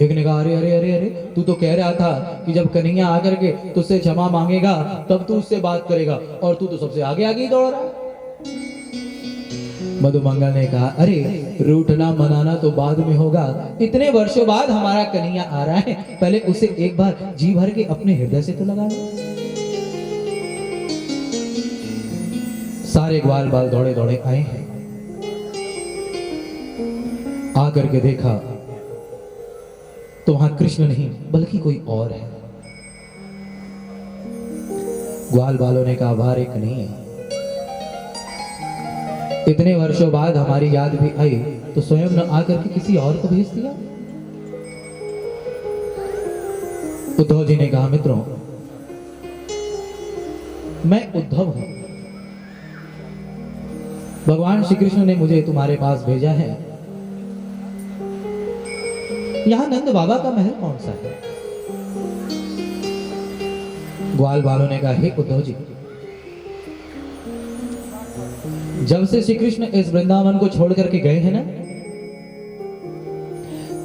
एक ने कहा, अरे अरे अरे अरे, तू तो कह रहा था कि जब कन्हैया आकर के तुझसे क्षमा मांगेगा तब तू उससे बात करेगा, और तू तो सबसे आगे आगे ही दौड़ रहा है। मधुमंगल ने कहा, अरे रूठना मनाना तो बाद में होगा, इतने वर्षों बाद हमारा कन्हैया आ रहा है, पहले उसे एक बार जी भर के अपने हृदय से तो लगा लो। सारे ग्वाल बाल दौड़े दौड़े आए हैं, आकर के देखा तो वहां कृष्ण नहीं बल्कि कोई और है। ग्वाल बालों ने कहा, वाह रे कन्हैया, इतने वर्षों बाद हमारी याद भी आई तो स्वयं न आकर के किसी और को भेज दिया। उद्धव जी ने कहा, मित्रों मैं उद्धव हूं, भगवान श्री कृष्ण ने मुझे तुम्हारे पास भेजा है। यहां नंद बाबा का महल कौन सा है? ग्वाल बालों ने कहा, हे उद्धव जी, जब से श्री कृष्ण इस वृंदावन को छोड़ करके गए हैं ना,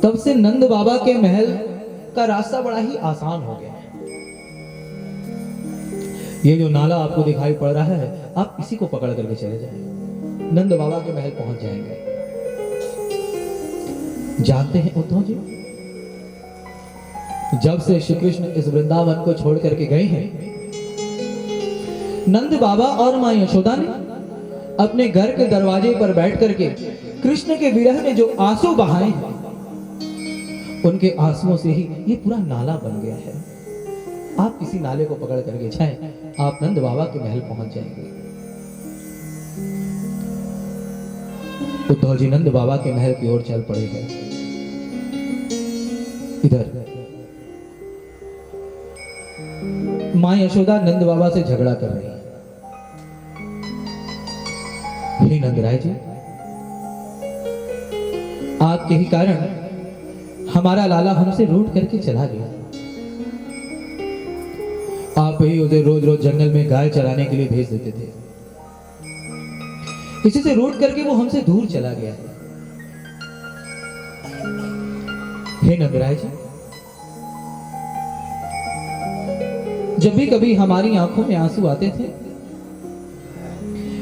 तब से नंद बाबा के महल का रास्ता बड़ा ही आसान हो गया है। ये जो नाला आपको दिखाई पड़ रहा है, आप इसी को पकड़ करके चले जाएं, नंद बाबा के महल पहुंच जाएंगे। जानते हैं उद्धव जी, जब से श्री कृष्ण इस वृंदावन को छोड़ करके गए हैं, नंद बाबा और मां यशोदा ने अपने घर के दरवाजे पर बैठ करके कृष्ण के विरह में जो आंसू बहाए हैं, उनके आंसुओं से ही ये पूरा नाला बन गया है। आप इसी नाले को पकड़ करके जाएं, आप नंद बाबा के महल पहुंच जाएंगे। उद्धव जी नंद बाबा के महल की ओर चल पड़े हैं। इधर मां यशोदा नंद बाबा से झगड़ा कर रही है। हे नंदराय जी, आपके ही कारण हमारा लाला हमसे रूठ करके चला गया। आप ही उसे रोज रोज जंगल में गाय चराने के लिए भेज देते थे, इसी से रूठ करके वो हमसे दूर चला गया। हे नंदराय जी, जब भी कभी हमारी आंखों में आंसू आते थे,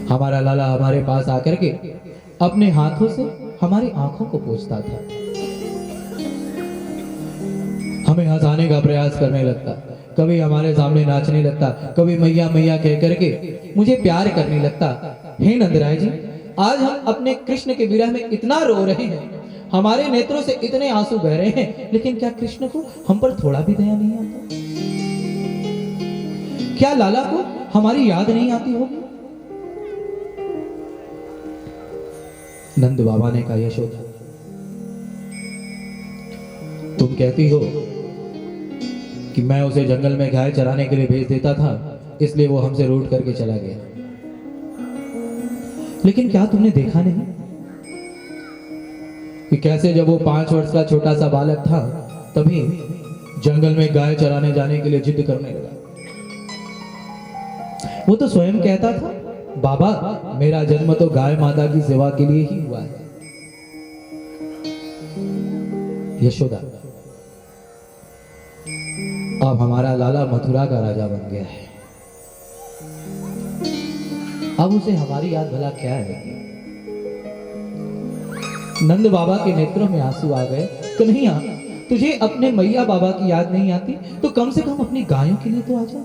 हमारा लाला हमारे पास आकर के अपने हाथों से हमारी आंखों को पोंछता था, हमें हंसाने का प्रयास करने लगता, कभी हमारे सामने नाचने लगता, कभी मैया मैया कह करके मुझे प्यार करने लगता। हे नंदराय जी, आज हम अपने कृष्ण के विरह में इतना रो रहे हैं, हमारे नेत्रों से इतने आंसू बह रहे हैं, लेकिन क्या कृष्ण को हम पर थोड़ा भी दया नहीं आता? क्या लाला को हमारी याद नहीं आती होगी? नंद बाबा ने कहा, यशोदा, तुम कहती हो कि मैं उसे जंगल में गाय चराने के लिए भेज देता था, इसलिए वो हमसे रूठ करके चला गया, लेकिन क्या तुमने देखा नहीं कि कैसे जब वो 5 वर्ष का छोटा सा बालक था, तभी जंगल में गाय चराने जाने के लिए जिद करने लगा। वो तो स्वयं कहता था, बाबा मेरा जन्म तो गाय माता की सेवा के लिए ही हुआ है। यशोदा, अब हमारा लाला मथुरा का राजा बन गया है, अब उसे हमारी याद भला क्या है? नंद बाबा के नेत्रों में आंसू आ गए। कन्हैया, तुझे अपने मैया बाबा की याद नहीं आती तो कम से कम अपनी गायों के लिए तो आ जा।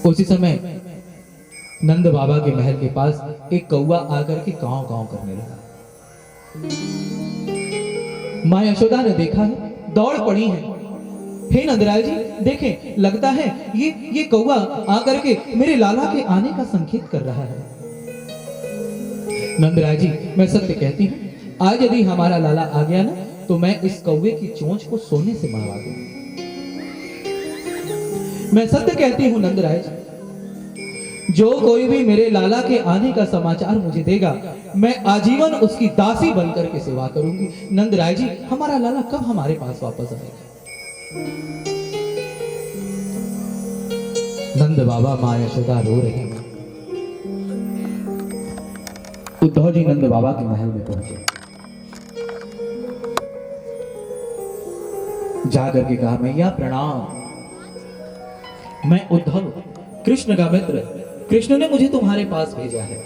उसी समय नंद बाबा के महल के पास एक कौवा आकर के कांव कांव करने लगा। मां यशोदा ने देखा है, दौड़ पड़ी है। हे नंदराय जी, देखें, लगता है ये कौवा आकर के मेरे लाला के आने का संकेत कर रहा है। नंदराय जी, मैं सत्य कहती हूँ, आज यदि हमारा लाला आ गया ना, तो मैं इस कौवे की चोंच को सोने से मरवा दूंगी। मैं सत्य कहती हूँ नंदराय जी, जो कोई भी मेरे लाला के आने का समाचार मुझे देगा, मैं आजीवन उसकी दासी बनकर के सेवा करूंगी। नंदराय जी, हमारा लाला कब हमारे पास वापस आएगा? नंद बाबा मां यशोदा रो रहे हैं। उद्धव जी नंद बाबा के महल में पहुंचे। जाकर के कहा, मैया प्रणाम, मैं उद्धव कृष्ण का मित्र, कृष्ण ने मुझे तुम्हारे पास भेजा है।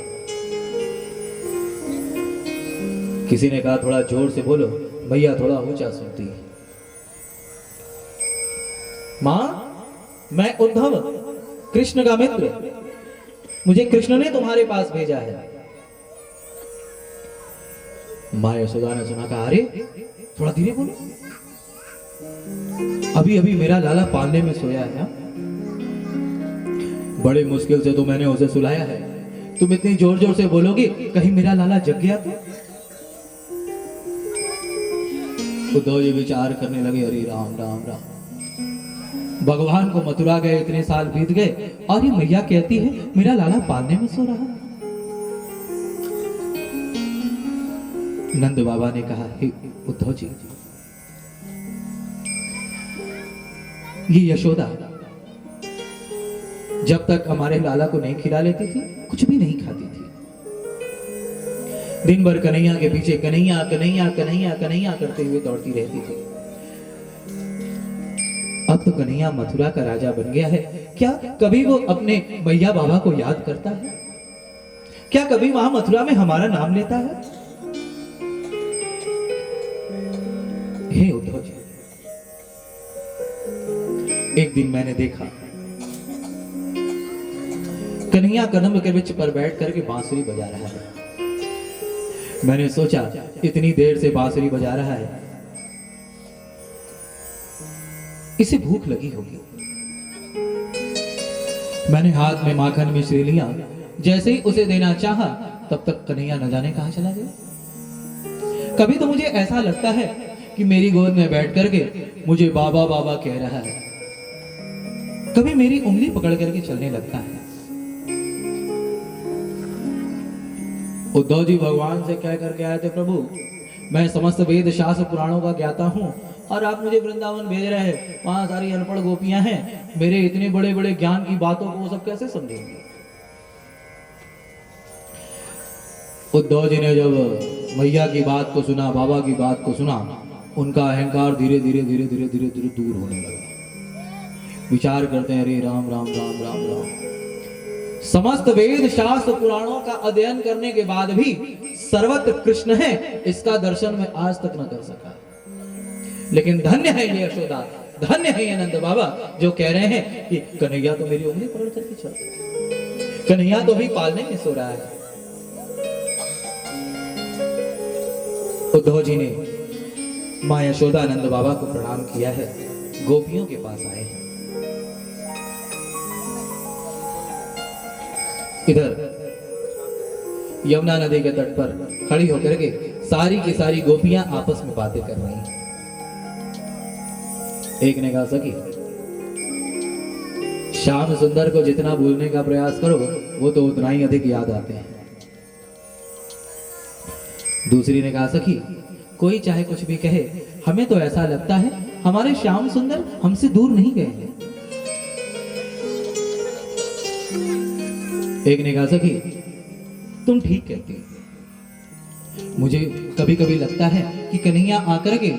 किसी ने कहा, थोड़ा जोर से बोलो, मैया थोड़ा ऊंचा सुनती है। मां, मैं उद्धव कृष्ण का मित्र, मुझे कृष्ण ने तुम्हारे पास भेजा है। मां यशोदा ने सुना, कहा, अरे थोड़ा धीरे बोलो, अभी अभी मेरा लाला पालने में सोया है ना? बड़ी मुश्किल से तो मैंने उसे सुलाया है, तुम इतनी जोर जोर से बोलोगी, कहीं मेरा लाला जग गया तो? उद्धव जी विचार करने लगे, अरे राम राम राम, भगवान को मथुरा गए इतने साल बीत गए और ये मैया कहती है मेरा लाला पालने में सो रहा है। नंद बाबा ने कहा, हे उद्धव जी, ये यशोदा जब तक हमारे लाला को नहीं खिला लेती थी, कुछ भी नहीं खाती थी। दिन भर कन्हैया के पीछे कन्हैया कन्हैया कन्हैया कन्हैया करते हुए दौड़ती रहती थी। अब तो कन्हैया मथुरा का राजा बन गया है, क्या कभी वो अपने मैया बाबा को याद करता है? क्या कभी वहां मथुरा में हमारा नाम लेता है? हे उद्धव जी, एक दिन मैंने देखा कन्हैया कदम के वृक्ष पर बैठ करके बांसुरी बजा रहा है। मैंने सोचा इतनी देर से बांसुरी बजा रहा है, इसे भूख लगी होगी। मैंने हाथ में माखन मिश्री लिया, जैसे ही उसे देना चाहा तब तक कन्हैया न जाने कहां चला गया। कभी तो मुझे ऐसा लगता है कि मेरी गोद में बैठ करके मुझे बाबा बाबा कह रहा है, कभी मेरी उंगली पकड़ करके चलने लगता है। उद्धव जी भगवान से कह करके आए थे, प्रभु मैं समस्त वेद शास्त्र पुराणों का ज्ञाता हूं और आप मुझे वृंदावन भेज रहे हैं, वहां सारी अनपढ़ गोपियां हैं, मेरे इतने बड़े बड़े ज्ञान की बातों को वो सब कैसे समझेंगे? उद्धव जी ने जब मैया की बात को सुना, बाबा की बात को सुना, उनका अहंकार धीरे धीरे धीरे धीरे धीरे धीरे दूर होने लगा। विचार करते हैं, अरे राम राम राम राम राम, समस्त वेद शास्त्र पुराणों का अध्ययन करने के बाद भी सर्वत्र कृष्ण है, इसका दर्शन मैं आज तक न कर सका। लेकिन धन्य है ये यशोदा, धन्य है ये नंद बाबा, जो कह रहे हैं कि कन्हैया तो मेरी उंगली पकड़ करके चलता, कन्हैया तो भी पालने में सो रहा है। उद्धव जी ने मां यशोदा नंद बाबा को प्रणाम किया है, गोपियों के पास आए हैं। इधर यमुना नदी के तट पर खड़ी होकर के सारी की सारी गोपियां आपस में बातें कर रही हैं। एक ने कहा, सखी श्याम सुंदर को जितना भूलने का प्रयास करो वो तो उतना ही अधिक याद आते हैं। दूसरी ने कहा, सखी कोई चाहे कुछ भी कहे, हमें तो ऐसा लगता है हमारे श्याम सुंदर हमसे दूर नहीं गए हैं। एक ने कहा, सखी तुम ठीक कहती हो, मुझे कभी कभी लगता है कि कन्हैया आकर के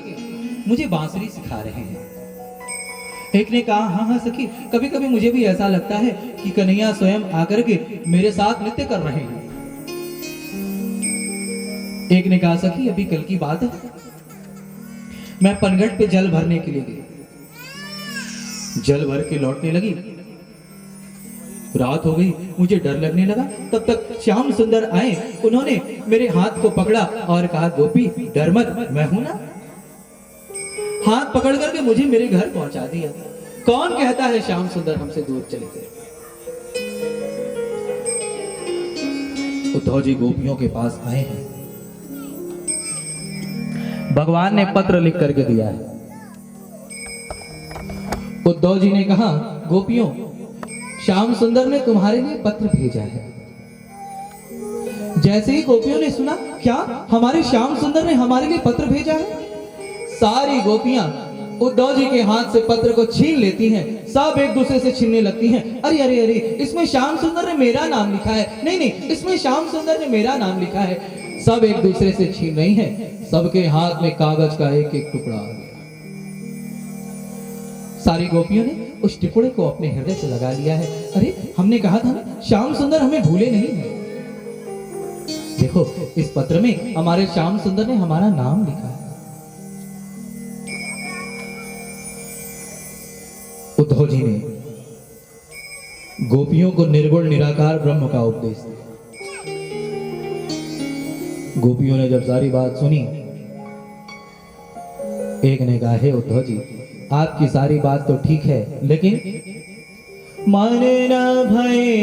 मुझे बांसुरी सिखा रहे हैं। एक ने कहा, हाँ हाँ सखी, कभी कभी मुझे भी ऐसा लगता है कि कन्हैया स्वयं आकर के मेरे साथ नृत्य कर रहे हैं। एक ने कहा, सखी अभी कल की बात है, मैं पनघट पे जल भरने के लिए गई, जल भर के लौटने लगी, रात हो गई, मुझे डर लगने लगा। तब तक श्याम सुंदर आए, उन्होंने मेरे हाथ को पकड़ा और कहा, गोपी डर मत, मैं हूं ना। हाथ पकड़ करके मुझे मेरे घर पहुंचा दिया। कौन कहता है श्याम सुंदर हमसे दूर चले गए? उद्धव जी गोपियों के पास आए हैं, भगवान ने पत्र लिख करके दिया है। उद्धव जी ने कहा, गोपियों श्याम सुंदर ने तुम्हारे लिए पत्र भेजा है। जैसे ही गोपियों ने सुना, क्या हमारे श्याम सुंदर ने हमारे लिए पत्र भेजा है, सारी गोपियां उद्धव जी के हाथ से पत्र को छीन लेती हैं, सब एक दूसरे से छीनने लगती हैं। अरे अरे अरे, इसमें श्याम सुंदर ने मेरा नाम लिखा है, नहीं नहीं, इसमें श्याम सुंदर ने मेरा नाम लिखा है। सब एक दूसरे से छीन रही हैं, सबके हाथ में कागज का एक एक टुकड़ा आ गया। सारी गोपियों ने उस टिपुड़े को अपने हृदय से लगा लिया है। अरे हमने कहा था ना, श्याम सुंदर हमें भूले नहीं है। देखो इस पत्र में हमारे श्याम सुंदर ने हमारा नाम लिखा है। उद्धव जी ने गोपियों को निर्गुण निराकार ब्रह्म का उपदेश दिया। गोपियों ने जब सारी बात सुनी, एक ने कहा, हे उद्धव जी, आपकी सारी बात तो ठीक है, लेकिन माने ना भाई